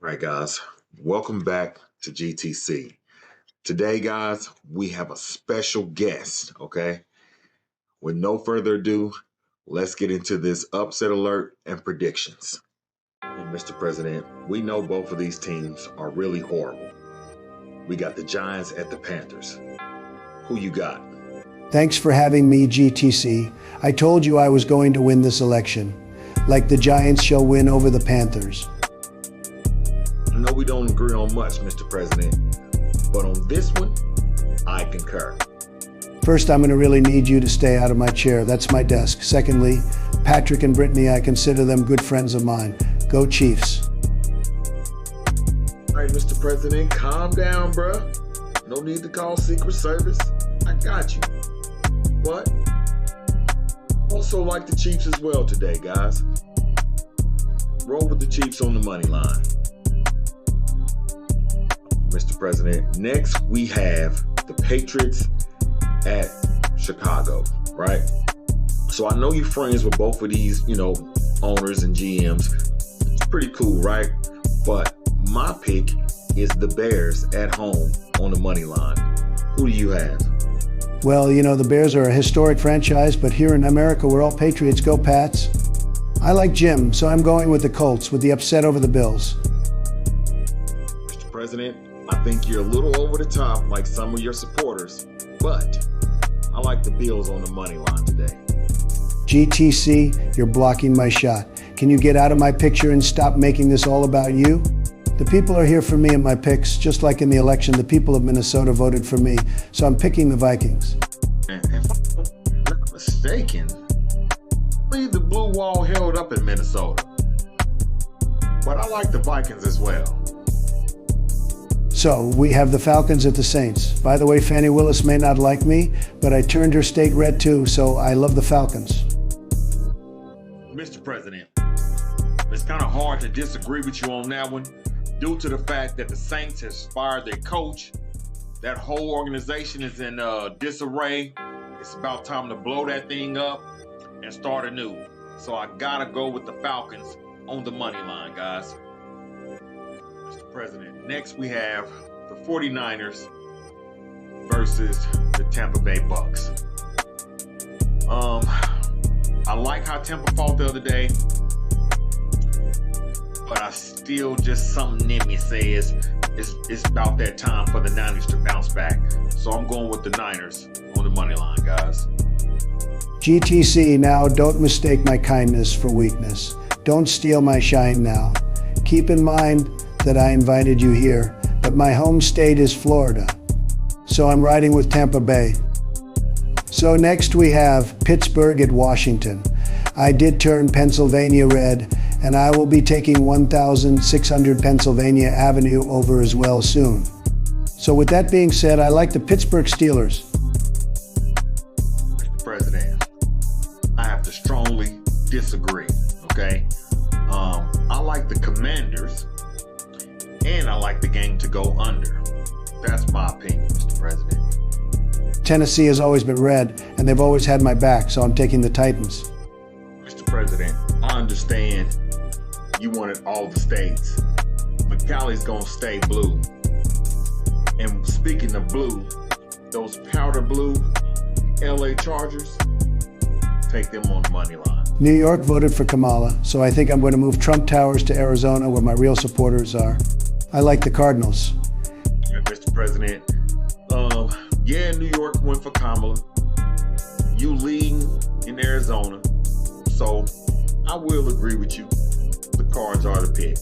Right, guys, welcome back to GTC. Today, guys, we have a special guest, okay? With no further ado, let's get into this upset alert and predictions. And Mr. President, we know both of these teams are really horrible. We got the Giants at the Panthers. Who you got? Thanks for having me, GTC. I told you I was going to win this election. Like the Giants shall win over the Panthers. I know we don't agree on much, Mr. President, but on this one, I concur. First, I'm going to really need you to stay out of my chair. That's my desk. Secondly, Patrick and Brittany, I consider them good friends of mine. Go Chiefs. All right, Mr. President, calm down, bruh. No need to call Secret Service. I got you. But also like the Chiefs as well today, guys. Roll with the Chiefs on the money line. Mr. President, next we have the Patriots at Chicago, right? So I know you're friends with both of these, owners and GMs. It's pretty cool, right? But my pick is the Bears at home on the money line. Who do you have? Well, the Bears are a historic franchise, but here in America, we're all Patriots. Go Pats. I like Jim, so I'm going with the Colts with the upset over the Bills. Mr. President, I think you're a little over the top like some of your supporters, but I like the Bills on the money line today. GTC, you're blocking my shot. Can you get out of my picture and stop making this all about you? The people are here for me and my picks. Just like in the election, the people of Minnesota voted for me, so I'm picking the Vikings. And if I'm not mistaken, leave the blue wall held up in Minnesota. But I like the Vikings as well. So we have the Falcons at the Saints. By the way, Fannie Willis may not like me, but I turned her state red too, so I love the Falcons. Mr. President, it's kind of hard to disagree with you on that one due to the fact that the Saints have fired their coach. That whole organization is in disarray. It's about time to blow that thing up and start anew. So I gotta go with the Falcons on the money line, guys. Mr. President, next we have the 49ers versus the Tampa Bay Bucks. I like how Tampa fought the other day, but I still just something in me says it's about that time for the Niners to bounce back. So I'm going with the Niners on the money line, guys. GTC, now don't mistake my kindness for weakness. Don't steal my shine now. Keep in mind that I invited you here, but my home state is Florida. So I'm riding with Tampa Bay. So next we have Pittsburgh at Washington. I did turn Pennsylvania red, and I will be taking 1600 Pennsylvania Avenue over as well soon. So with that being said, I like the Pittsburgh Steelers. Mr. President, I have to strongly disagree, okay? I like the Commanders, and I like the game to go under. That's my opinion, Mr. President. Tennessee has always been red, and they've always had my back, so I'm taking the Titans. Mr. President, I understand you wanted all the states, but Cali's gonna stay blue. And speaking of blue, those powder blue LA Chargers, take them on the money line. New York voted for Kamala, so I think I'm going to move Trump Towers to Arizona, where my real supporters are. I like the Cardinals. And Mr. President, New York went for Kamala. You leading in Arizona, so I will agree with you. The Cards are the pick.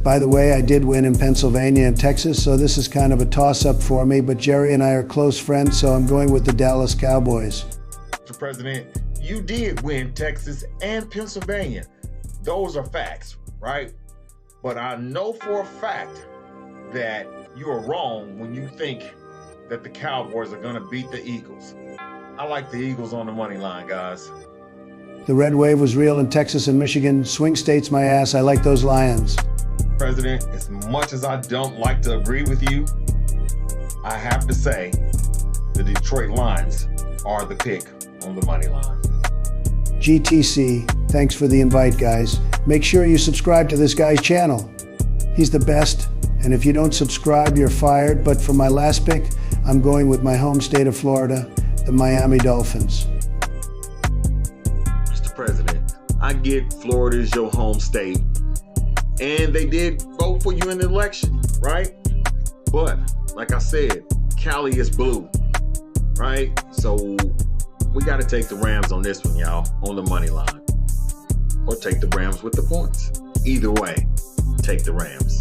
By the way, I did win in Pennsylvania and Texas, so this is kind of a toss-up for me, but Jerry and I are close friends, so I'm going with the Dallas Cowboys. Mr. President, you did win Texas and Pennsylvania. Those are facts, right? But I know for a fact that you are wrong when you think that the Cowboys are going to beat the Eagles. I like the Eagles on the money line, guys. The red wave was real in Texas and Michigan. Swing states my ass. I like those Lions. President, as much as I don't like to agree with you, I have to say the Detroit Lions are the pick on the money line. GTC, thanks for the invite, guys. Make sure you subscribe to this guy's channel. He's the best, and if you don't subscribe, you're fired. But for my last pick, I'm going with my home state of Florida, the Miami Dolphins. Mr. President, I get Florida is your home state, and they did vote for you in the election, right? But, like I said, Cali is blue, right? So we got to take the Rams on this one, y'all, on the money line. Or take the Rams with the points. Either way, take the Rams.